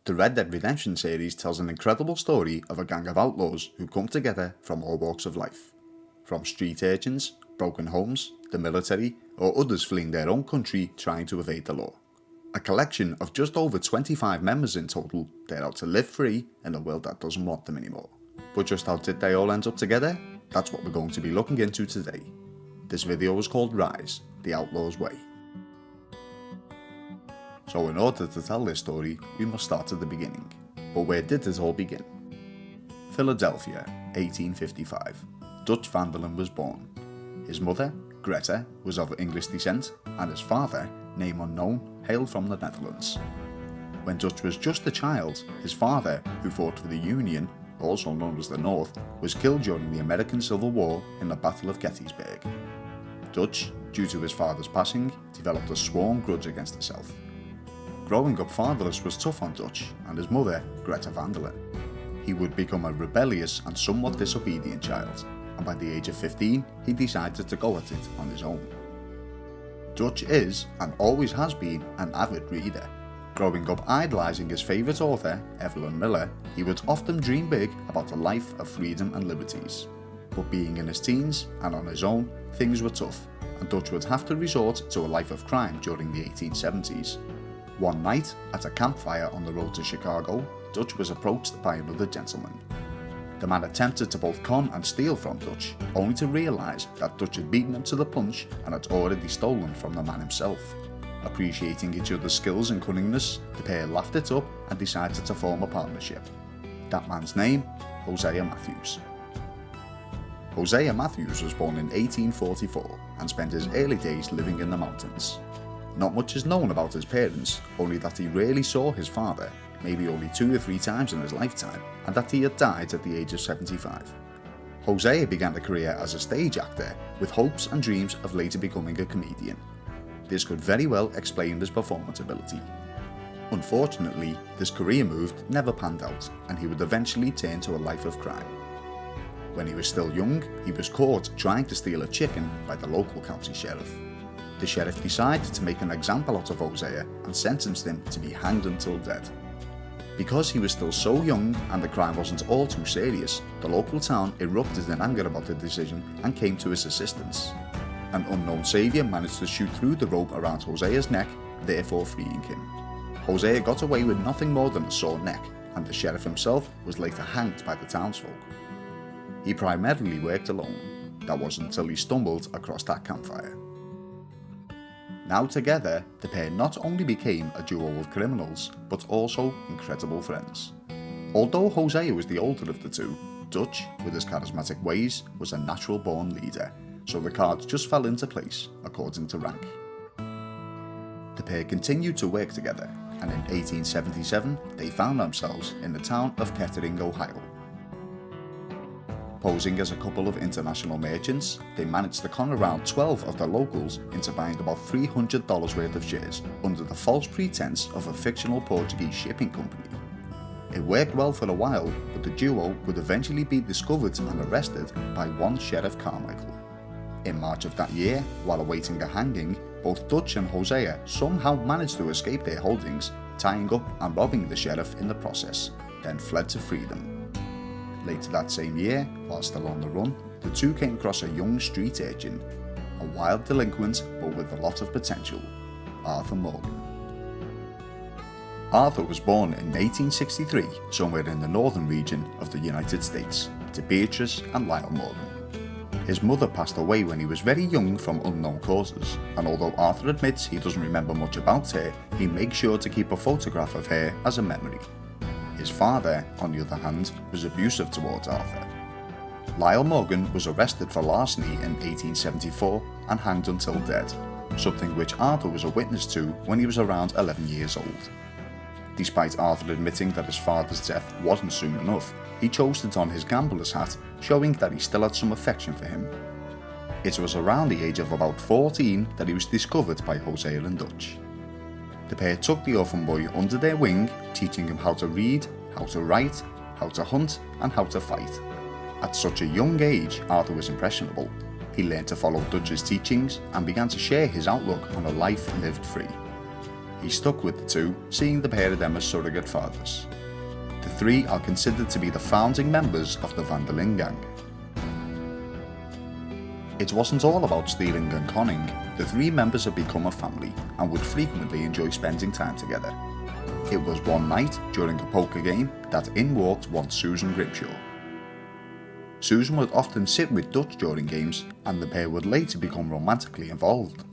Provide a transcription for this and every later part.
The Red Dead Redemption series tells an incredible story of a gang of outlaws who come together from all walks of life. From street urchins, broken homes, the military, or others fleeing their own country trying to evade the law. A collection of just over 25 members in total, they're out to live free in a world that doesn't want them anymore. But just how did they all end up together? That's what we're going to be looking into today. This video is called Rise, the Outlaw's Way. So in order to tell this story, we must start at the beginning. But where did it all begin? Philadelphia, 1855. Dutch van der Linde was born. His mother, Greta, was of English descent, and his father, name unknown, hailed from the Netherlands. When Dutch was just a child, his father, who fought for the Union, also known as the North, was killed during the American Civil War in the Battle of Gettysburg. Dutch, due to his father's passing, developed a sworn grudge against the South. Growing up fatherless was tough on Dutch and his mother, Greta van der Linde. He would become a rebellious and somewhat disobedient child, and by the age of 15, he decided to go at it on his own. Dutch is, and always has been, an avid reader. Growing up idolising his favourite author, Evelyn Miller, he would often dream big about a life of freedom and liberties. But being in his teens, and on his own, things were tough, and Dutch would have to resort to a life of crime during the 1870s. One night, at a campfire on the road to Chicago, Dutch was approached by another gentleman. The man attempted to both con and steal from Dutch, only to realise that Dutch had beaten him to the punch and had already stolen from the man himself. Appreciating each other's skills and cunningness, the pair laughed it up and decided to form a partnership. That man's name? Hosea Matthews. Hosea Matthews was born in 1844 and spent his early days living in the mountains. Not much is known about his parents, only that he rarely saw his father, maybe only 2 or 3 times in his lifetime, and that he had died at the age of 75. Hosea began a career as a stage actor, with hopes and dreams of later becoming a comedian. This could very well explain his performance ability. Unfortunately, this career move never panned out, and he would eventually turn to a life of crime. When he was still young, he was caught trying to steal a chicken by the local county sheriff. The sheriff decided to make an example out of Hosea and sentenced him to be hanged until dead. Because he was still so young and the crime wasn't all too serious, the local town erupted in anger about the decision and came to his assistance. An unknown saviour managed to shoot through the rope around Hosea's neck, therefore freeing him. Hosea got away with nothing more than a sore neck, and the sheriff himself was later hanged by the townsfolk. He primarily worked alone. That wasn't until he stumbled across that campfire. Now together, the pair not only became a duo of criminals, but also incredible friends. Although Hosea was the older of the two, Dutch, with his charismatic ways, was a natural-born leader, so the cards just fell into place according to rank. The pair continued to work together, and in 1877 they found themselves in the town of Kettering, Ohio. Posing as a couple of international merchants, they managed to con around 12 of the locals into buying about $300 worth of shares under the false pretense of a fictional Portuguese shipping company. It worked well for a while, but the duo would eventually be discovered and arrested by one Sheriff Carmichael. In March of that year, while awaiting a hanging, both Dutch and Hosea somehow managed to escape their holdings, tying up and robbing the sheriff in the process, then fled to freedom. Later that same year, while still on the run, the two came across a young street urchin, a wild delinquent but with a lot of potential, Arthur Morgan. Arthur was born in 1863 somewhere in the northern region of the United States to Beatrice and Lyle Morgan. His mother passed away when he was very young from unknown causes, and although Arthur admits he doesn't remember much about her, he makes sure to keep a photograph of her as a memory. His father, on the other hand, was abusive towards Arthur. Lyle Morgan was arrested for larceny in 1874 and hanged until dead, something which Arthur was a witness to when he was around 11 years old. Despite Arthur admitting that his father's death wasn't soon enough, he chose to don his gambler's hat, showing that he still had some affection for him. It was around the age of about 14 that he was discovered by Hosea and Dutch. The pair took the orphan boy under their wing, teaching him how to read, how to write, how to hunt, and how to fight. At such a young age, Arthur was impressionable. He learned to follow Dutch's teachings and began to share his outlook on a life lived free. He stuck with the two, seeing the pair of them as surrogate fathers. The three are considered to be the founding members of the Van der Linde gang. It wasn't all about stealing and conning. The three members had become a family and would frequently enjoy spending time together. It was one night during a poker game that in walked one Susan Grimshaw. Susan would often sit with Dutch during games, and the pair would later become romantically involved.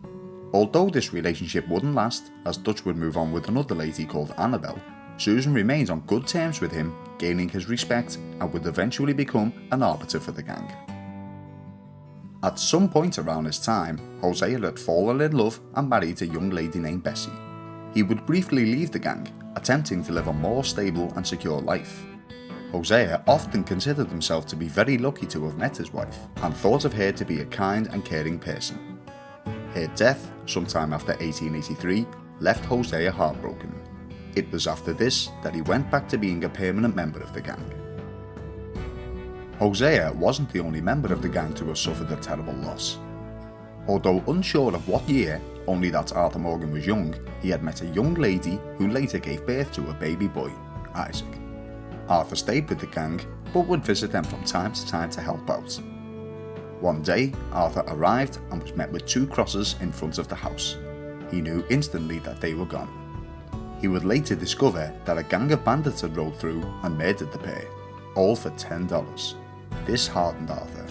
Although this relationship wouldn't last, as Dutch would move on with another lady called Annabel, Susan remained on good terms with him, gaining his respect, and would eventually become an arbiter for the gang. At some point around this time, Hosea had fallen in love and married a young lady named Bessie. He would briefly leave the gang, attempting to live a more stable and secure life. Hosea often considered himself to be very lucky to have met his wife, and thought of her to be a kind and caring person. Her death, sometime after 1883, left Hosea heartbroken. It was after this that he went back to being a permanent member of the gang. Hosea wasn't the only member of the gang to have suffered a terrible loss. Although unsure of what year, only that Arthur Morgan was young, he had met a young lady who later gave birth to a baby boy, Isaac. Arthur stayed with the gang, but would visit them from time to time to help out. One day, Arthur arrived and was met with two crosses in front of the house. He knew instantly that they were gone. He would later discover that a gang of bandits had rolled through and murdered the pair, all for $10. This hardened Arthur.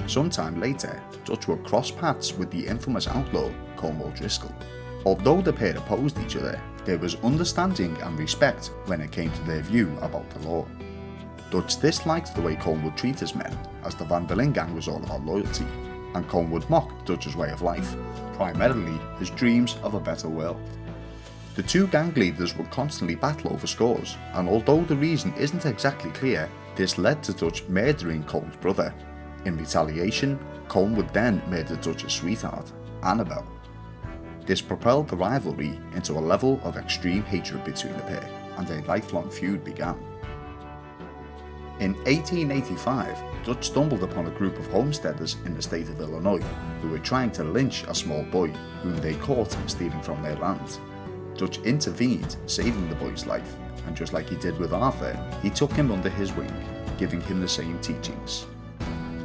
Sometime later, Dutch would cross paths with the infamous outlaw Cornwall Driscoll. Although the pair opposed each other, there was understanding and respect when it came to their view about the law. Dutch disliked the way Corn would treat his men, as the Van der Linde gang was all about loyalty, and Corn would mock Dutch's way of life, primarily his dreams of a better world. The two gang leaders would constantly battle over scores, and although the reason isn't exactly clear, this led to Dutch murdering Corn's brother. In retaliation, Corn would then murder Dutch's sweetheart, Annabel. This propelled the rivalry into a level of extreme hatred between the pair, and a lifelong feud began. In 1885, Dutch stumbled upon a group of homesteaders in the state of Illinois who were trying to lynch a small boy whom they caught stealing from their land. Dutch intervened, saving the boy's life, and just like he did with Arthur, he took him under his wing, giving him the same teachings.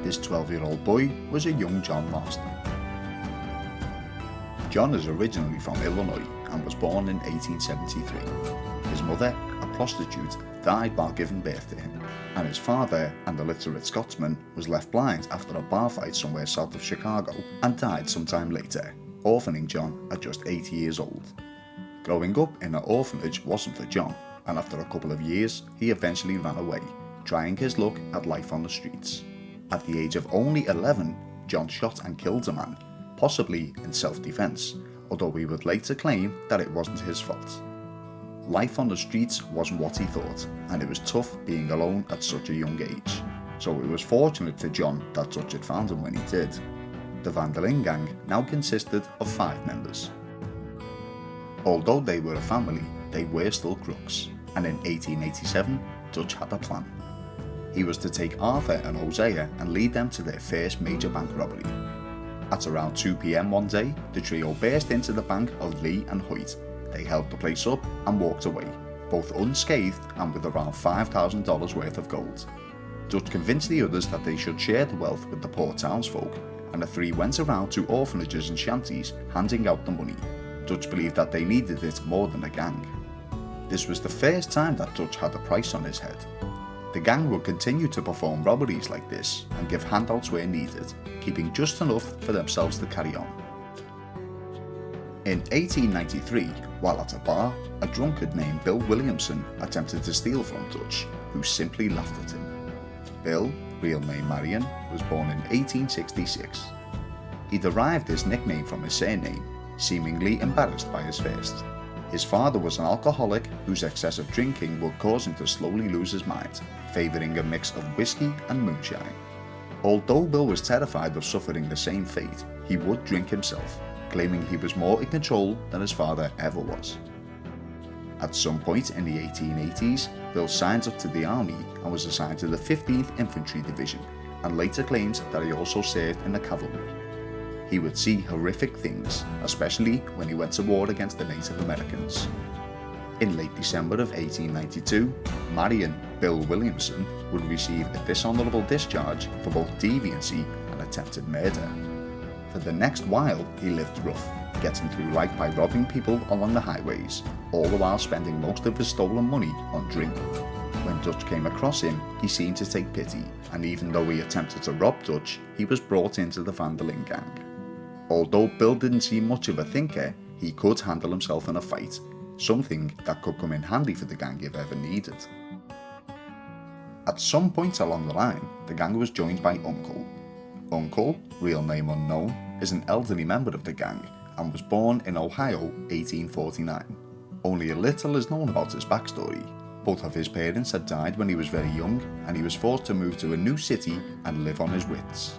This 12-year-old boy was a young John Marston. John is originally from Illinois and was born in 1873. His mother, a prostitute, died while giving birth to him, and his father, an illiterate Scotsman, was left blind after a bar fight somewhere south of Chicago and died sometime later, orphaning John at just 8 years old. Growing up in an orphanage wasn't for John, and after a couple of years, he eventually ran away, trying his luck at life on the streets. At the age of only 11, John shot and killed a man, possibly in self-defense, although he would later claim that it wasn't his fault. Life on the streets wasn't what he thought, and it was tough being alone at such a young age, so it was fortunate for John that Dutch had found him when he did. The Van der Linde gang now consisted of 5 members. Although they were a family, they were still crooks, and in 1887, Dutch had a plan. He was to take Arthur and Hosea and lead them to their first major bank robbery. At around 2 PM one day, the trio burst into the bank of Lee and Hoyt. They held the place up and walked away, both unscathed and with around $5,000 worth of gold. Dutch convinced the others that they should share the wealth with the poor townsfolk, and the 3 went around to orphanages and shanties handing out the money. Dutch believed that they needed it more than a gang. This was the first time that Dutch had a price on his head. The gang would continue to perform robberies like this and give handouts where needed, keeping just enough for themselves to carry on. In 1893, while at a bar, a drunkard named Bill Williamson attempted to steal from Dutch, who simply laughed at him. Bill, real name Marion, was born in 1866. He derived his nickname from his surname, seemingly embarrassed by his first. His father was an alcoholic whose excessive drinking would cause him to slowly lose his mind, favouring a mix of whiskey and moonshine. Although Bill was terrified of suffering the same fate, he would drink himself, claiming he was more in control than his father ever was. At some point in the 1880s, Bill signed up to the army and was assigned to the 15th Infantry Division, and later claimed that he also served in the cavalry. he would see horrific things, especially when he went to war against the Native Americans. In late December of 1892, Marion Bill Williamson would receive a dishonourable discharge for both deviancy and attempted murder. For the next while, he lived rough, getting through life by robbing people along the highways, all the while spending most of his stolen money on drink. When Dutch came across him, he seemed to take pity, and even though he attempted to rob Dutch, he was brought into the Van der Linde gang. Although Bill didn't seem much of a thinker, he could handle himself in a fight, something that could come in handy for the gang if ever needed. At some point along the line, the gang was joined by Uncle. Uncle, real name unknown, is an elderly member of the gang and was born in Ohio 1849. Only a little is known about his backstory. Both of his parents had died when he was very young, and he was forced to move to a new city and live on his wits.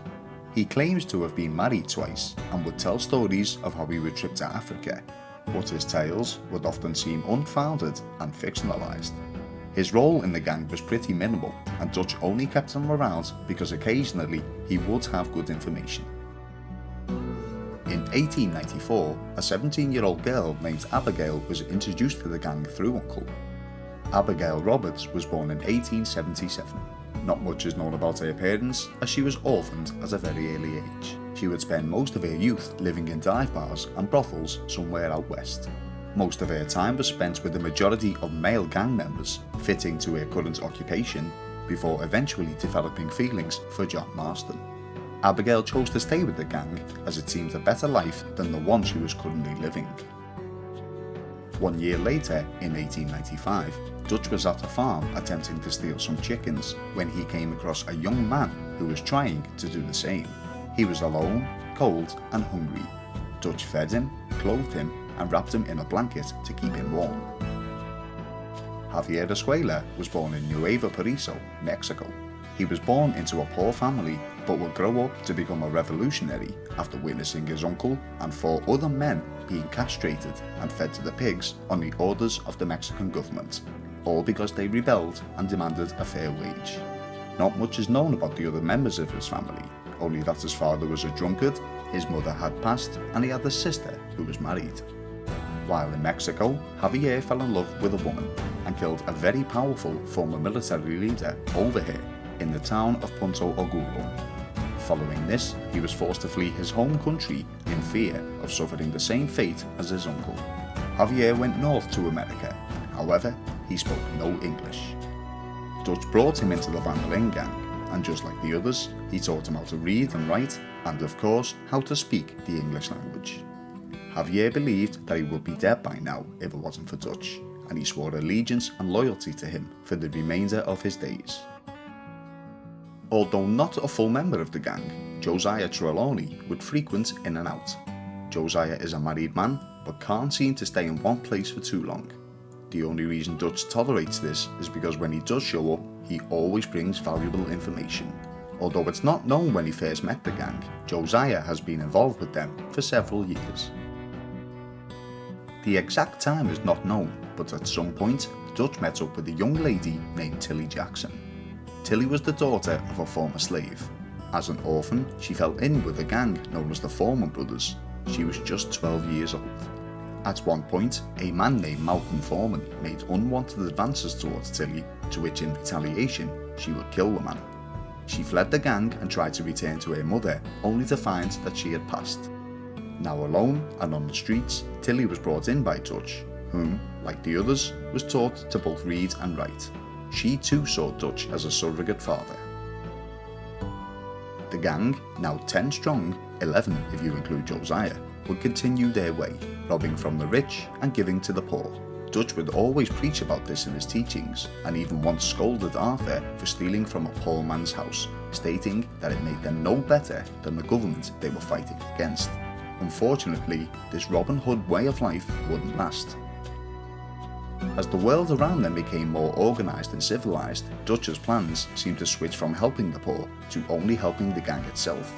He claims to have been married twice and would tell stories of how he would trip to Africa, but his tales would often seem unfounded and fictionalised. His role in the gang was pretty minimal, and Dutch only kept him around because occasionally he would have good information. In 1894, a 17-year-old girl named Abigail was introduced to the gang through Uncle. Abigail Roberts was born in 1877. Not much is known about her parents, as she was orphaned at a very early age. She would spend most of her youth living in dive bars and brothels somewhere out west. Most of her time was spent with the majority of male gang members, fitting to her current occupation, before eventually developing feelings for John Marston. Abigail chose to stay with the gang as it seemed a better life than the one she was currently living. 1 year later, in 1895, Dutch was at a farm attempting to steal some chickens when he came across a young man who was trying to do the same. He was alone, cold and hungry. Dutch fed him, clothed him and wrapped him in a blanket to keep him warm. Javier Escuela was born in Nuevo Paraiso, Mexico. He was born into a poor family but would grow up to become a revolutionary after witnessing his uncle and 4 other men being castrated and fed to the pigs on the orders of the Mexican government, all because they rebelled and demanded a fair wage. Not much is known about the other members of his family, only that his father was a drunkard, his mother had passed, and he had a sister who was married. While in Mexico, Javier fell in love with a woman and killed a very powerful former military leader over her in the town of Punto Ogulo. Following this, he was forced to flee his home country in fear of suffering the same fate as his uncle. Javier went north to America, however, he spoke no English. Dutch brought him into the Van der Linde gang, and just like the others, he taught him how to read and write, and of course, how to speak the English language. Javier believed that he would be dead by now if it wasn't for Dutch, and he swore allegiance and loyalty to him for the remainder of his days. Although not a full member of the gang, Josiah Trelawney would frequent in and out. Josiah is a married man, but can't seem to stay in one place for too long. The only reason Dutch tolerates this is because when he does show up, he always brings valuable information. Although it's not known when he first met the gang, Josiah has been involved with them for several years. The exact time is not known, but at some point, Dutch met up with a young lady named Tilly Jackson. Tilly was the daughter of a former slave. As an orphan, she fell in with a gang known as the Foreman Brothers. She was just 12 years old. At one point, a man named Malcolm Foreman made unwanted advances towards Tilly, to which in retaliation, she would kill the man. She fled the gang and tried to return to her mother, only to find that she had passed. Now alone and on the streets, Tilly was brought in by Dutch, whom, like the others, was taught to both read and write. She too saw Dutch as a surrogate father. The gang, now 10 strong, 11 if you include Josiah, would continue their way, robbing from the rich and giving to the poor. Dutch would always preach about this in his teachings, and even once scolded Arthur for stealing from a poor man's house, stating that it made them no better than the government they were fighting against. Unfortunately, this Robin Hood way of life wouldn't last. As the world around them became more organised and civilised, Dutch's plans seemed to switch from helping the poor to only helping the gang itself.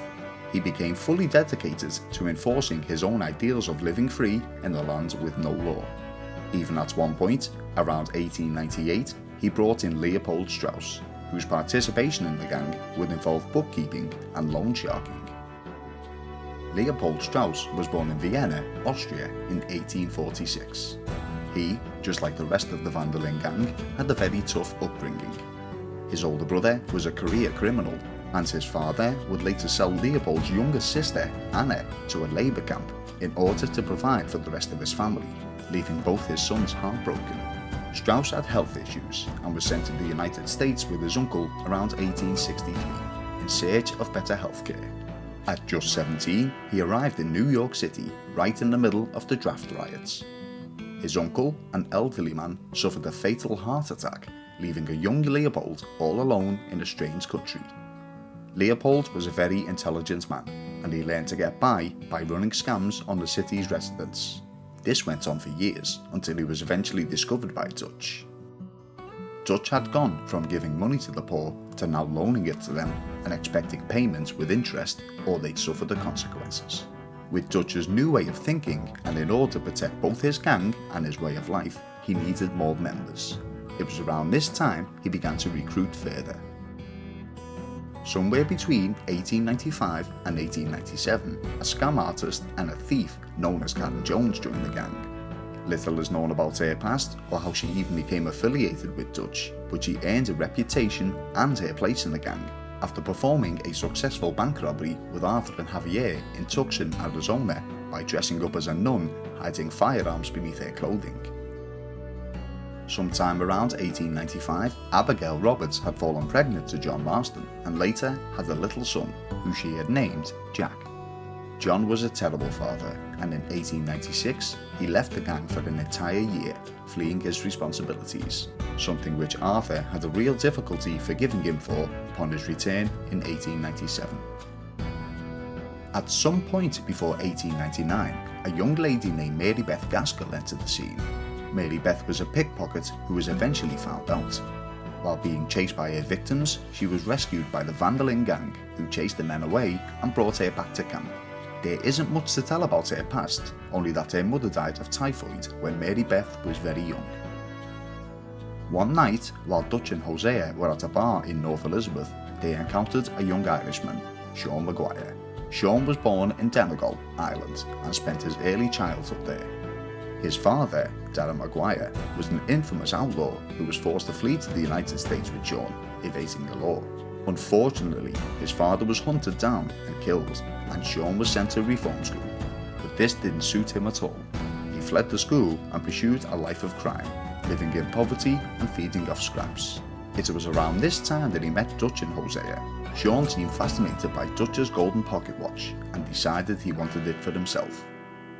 He became fully dedicated to enforcing his own ideals of living free in a land with no law. Even at one point, around 1898, he brought in Leopold Strauss, whose participation in the gang would involve bookkeeping and loan sharking. Leopold Strauss was born in Vienna, Austria in 1846. He, just like the rest of the Van der Linde gang, had a very tough upbringing. His older brother was a career criminal, and his father would later sell Leopold's younger sister, Anna, to a labour camp in order to provide for the rest of his family, leaving both his sons heartbroken. Strauss had health issues and was sent to the United States with his uncle around 1863 in search of better healthcare. At just 17, he arrived in New York City right in the middle of the draft riots. His uncle, an elderly man, suffered a fatal heart attack, leaving a young Leopold all alone in a strange country. Leopold was a very intelligent man, and he learned to get by running scams on the city's residents. This went on for years until he was eventually discovered by Dutch. Dutch had gone from giving money to the poor to now loaning it to them and expecting payments with interest or they'd suffer the consequences. With Dutch's new way of thinking, and in order to protect both his gang and his way of life, he needed more members. It was around this time he began to recruit further. Somewhere between 1895 and 1897, a scam artist and a thief known as Karen Jones joined the gang. Little is known about her past or how she even became affiliated with Dutch, but she earned a reputation and her place in the gang after performing a successful bank robbery with Arthur and Javier in Tucson, Arizona, by dressing up as a nun, hiding firearms beneath her clothing. Sometime around 1895, Abigail Roberts had fallen pregnant to John Marston and later had a little son, who she had named Jack. John was a terrible father, and in 1896 he left the gang for an entire year, fleeing his responsibilities, something which Arthur had a real difficulty forgiving him for upon his return in 1897. At some point before 1899, a young lady named Mary Beth Gaskell entered the scene. Mary Beth was a pickpocket who was eventually found out. While being chased by her victims, she was rescued by the Van der Linde gang, who chased the men away and brought her back to camp. There isn't much to tell about her past, only that her mother died of typhoid when Mary Beth was very young. One night, while Dutch and Hosea were at a bar in North Elizabeth, they encountered a young Irishman, Sean Maguire. Sean was born in Donegal, Ireland, and spent his early childhood there. His father, Darren Maguire, was an infamous outlaw who was forced to flee to the United States with Sean, evading the law. Unfortunately, his father was hunted down and killed, and Sean was sent to reform school. But this didn't suit him at all. He fled the school and pursued a life of crime, living in poverty and feeding off scraps. It was around this time that he met Dutch and Hosea. Sean seemed fascinated by Dutch's golden pocket watch and decided he wanted it for himself.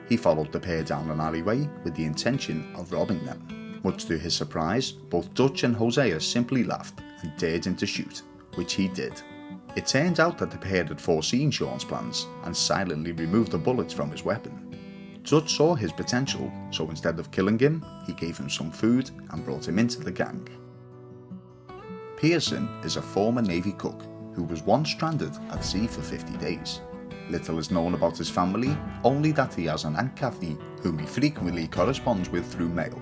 He followed the pair down an alleyway with the intention of robbing them. Much to his surprise, both Dutch and Hosea simply laughed and dared him to shoot, which he did. It turned out that the pair had foreseen Sean's plans and silently removed the bullets from his weapon. Dutch saw his potential, so instead of killing him, he gave him some food and brought him into the gang. Pearson is a former Navy cook who was once stranded at sea for 50 days. Little is known about his family, only that he has an Aunt Kathy whom he frequently corresponds with through mail.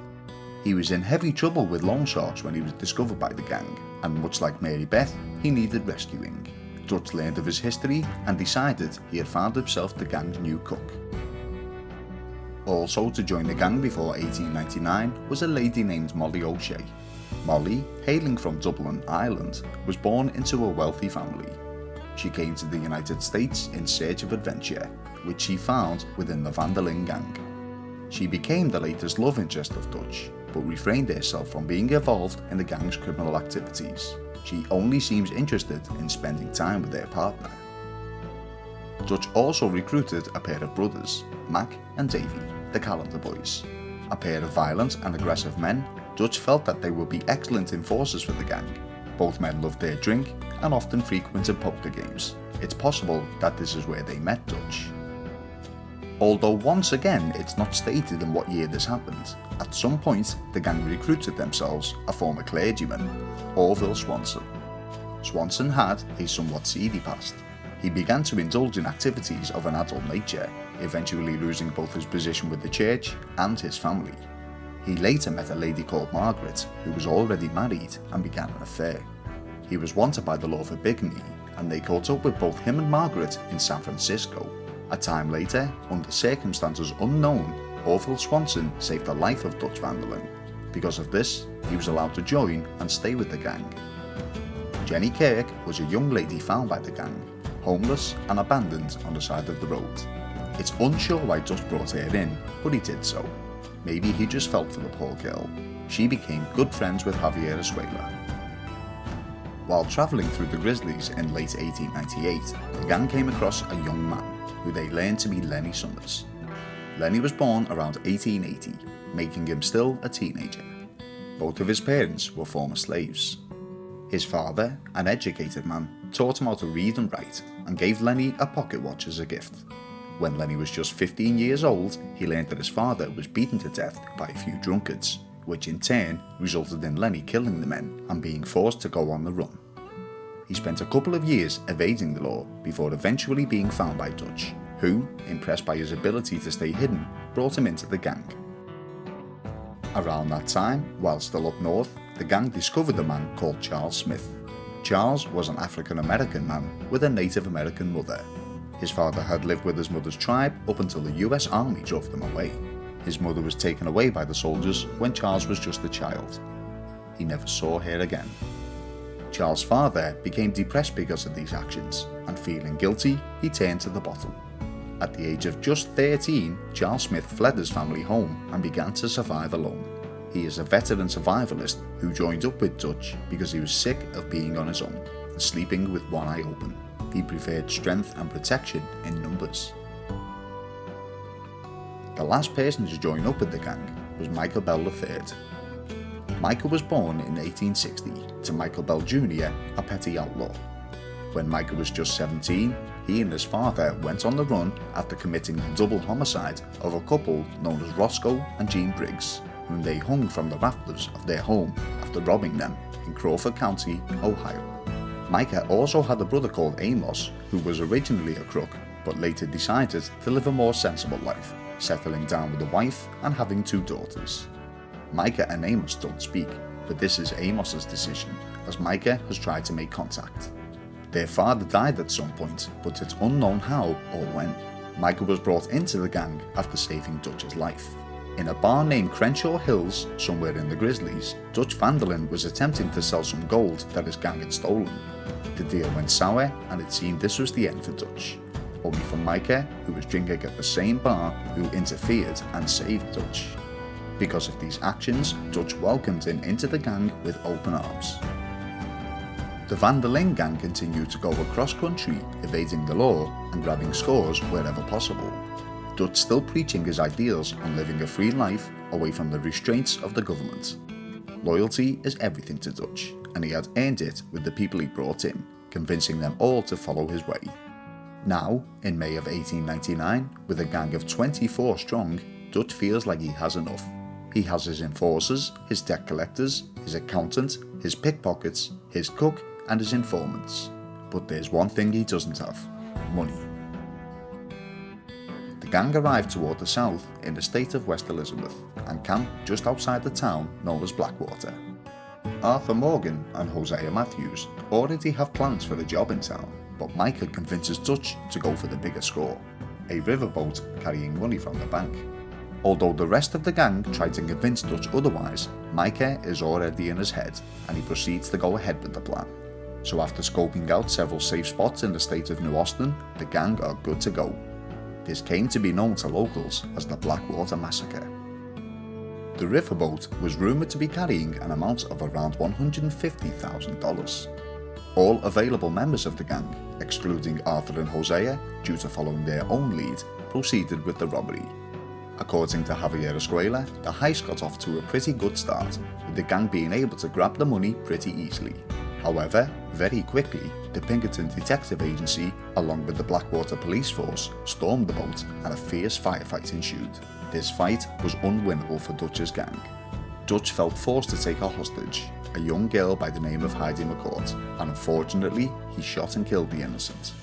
He was in heavy trouble with loan sharks when he was discovered by the gang, and much like Mary Beth, he needed rescuing. Dutch learned of his history and decided he had found himself the gang's new cook. Also to join the gang before 1899 was a lady named Molly O'Shea. Molly, hailing from Dublin, Ireland, was born into a wealthy family. She came to the United States in search of adventure, which she found within the Van der Linde gang. She became the latest love interest of Dutch, but refrained herself from being involved in the gang's criminal activities. She only seems interested in spending time with her partner. Dutch also recruited a pair of brothers, Mac and Davy, the Calendar Boys. A pair of violent and aggressive men, Dutch felt that they would be excellent enforcers for the gang. Both men loved their drink and often frequented poker games. It's possible that this is where they met Dutch. Although once again it's not stated in what year this happened, at some point the gang recruited themselves a former clergyman, Orville Swanson. Swanson had a somewhat seedy past. He began to indulge in activities of an adult nature, eventually losing both his position with the church and his family. He later met a lady called Margaret, who was already married and began an affair. He was wanted by the law for bigamy, and they caught up with both him and Margaret in San Francisco. A time later, under circumstances unknown, Orville Swanson saved the life of Dutch van der Linde. Because of this, he was allowed to join and stay with the gang. Jenny Kirk was a young lady found by the gang, homeless and abandoned on the side of the road. It's unsure why Dutch brought her in, but he did so. Maybe he just felt for the poor girl. She became good friends with Javier. While travelling through the Grizzlies in late 1898, the gang came across a young man, who they learned to be Lenny Summers. Lenny was born around 1880, making him still a teenager. Both of his parents were former slaves. His father, an educated man, taught him how to read and write and gave Lenny a pocket watch as a gift. When Lenny was just 15 years old, he learned that his father was beaten to death by a few drunkards, which in turn resulted in Lenny killing the men and being forced to go on the run. He spent a couple of years evading the law before eventually being found by Dutch, who, impressed by his ability to stay hidden, brought him into the gang. Around that time, while still up north, the gang discovered a man called Charles Smith. Charles was an African American man with a Native American mother. His father had lived with his mother's tribe up until the US Army drove them away. His mother was taken away by the soldiers when Charles was just a child. He never saw her again. Charles' father became depressed because of these actions, and feeling guilty, he turned to the bottle. At the age of just 13, Charles Smith fled his family home and began to survive alone. He is a veteran survivalist who joined up with Dutch because he was sick of being on his own and sleeping with one eye open. He preferred strength and protection in numbers. The last person to join up with the gang was Michael Bell III. Michael was born in 1860 to Michael Bell Jr., a petty outlaw. When Michael was just 17, he and his father went on the run after committing the double homicide of a couple known as Roscoe and Jean Briggs, whom they hung from the rafters of their home after robbing them in Crawford County, Ohio. Micah also had a brother called Amos, who was originally a crook, but later decided to live a more sensible life, settling down with a wife and having 2 daughters. Micah and Amos don't speak, but this is Amos's decision, as Micah has tried to make contact. Their father died at some point, but it's unknown how or when. Micah was brought into the gang after saving Dutch's life. In a bar named Crenshaw Hills, somewhere in the Grizzlies, Dutch van der Linde was attempting to sell some gold that his gang had stolen. The deal went sour, and it seemed this was the end for Dutch. Only for Micah, who was drinking at the same bar, who interfered and saved Dutch. Because of these actions, Dutch welcomed him into the gang with open arms. The van der Linde gang continued to go across country, evading the law and grabbing scores wherever possible. Dutch still preaching his ideals on living a free life away from the restraints of the government. Loyalty is everything to Dutch, and he had earned it with the people he brought in, convincing them all to follow his way. Now, in May of 1899, with a gang of 24 strong, Dutch feels like he has enough. He has his enforcers, his debt collectors, his accountant, his pickpockets, his cook, and his informants. But there's one thing he doesn't have: money. The gang arrived toward the south in the state of West Elizabeth and camped just outside the town known as Blackwater. Arthur Morgan and Hosea Matthews already have plans for a job in town, but Michael convinces Dutch to go for the bigger score: a riverboat carrying money from the bank. Although the rest of the gang tried to convince Dutch otherwise, Micah is already in his head and he proceeds to go ahead with the plan. So after scoping out several safe spots in the state of New Austin, the gang are good to go. This came to be known to locals as the Blackwater Massacre. The riverboat was rumoured to be carrying an amount of around $150,000. All available members of the gang, excluding Arthur and Hosea, due to following their own lead, proceeded with the robbery. According to Javier, the heist got off to a pretty good start, with the gang being able to grab the money pretty easily. However, very quickly, the Pinkerton Detective Agency, along with the Blackwater Police Force, stormed the boat and a fierce firefight ensued. This fight was unwinnable for Dutch's gang. Dutch felt forced to take a hostage, a young girl by the name of Heidi McCourt, and unfortunately, he shot and killed the innocent.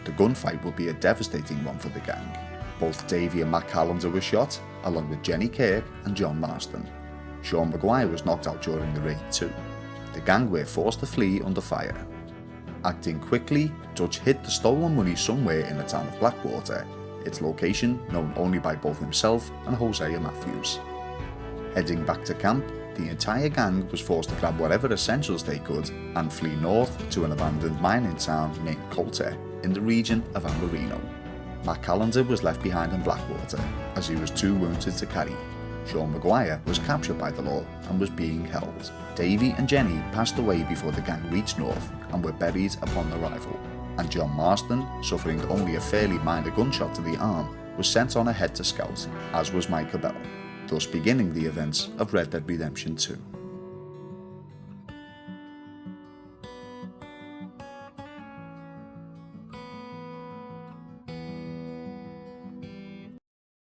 The gunfight would be a devastating one for the gang. Both Davey and Matt Callender were shot, along with Jenny Kirk and John Marston. Sean McGuire was knocked out during the raid too. The gang were forced to flee under fire. Acting quickly, Dutch hid the stolen money somewhere in the town of Blackwater, its location known only by both himself and Hosea Matthews. Heading back to camp, the entire gang was forced to grab whatever essentials they could and flee north to an abandoned mining town named Coulter in the region of Amberino. Matt Callender was left behind in Blackwater as he was too wounded to carry. Sean Maguire was captured by the law and was being held. Davy and Jenny passed away before the gang reached north and were buried upon arrival. And John Marston, suffering only a fairly minor gunshot to the arm, was sent on ahead to scout, as was Micah Bell, thus beginning the events of Red Dead Redemption 2.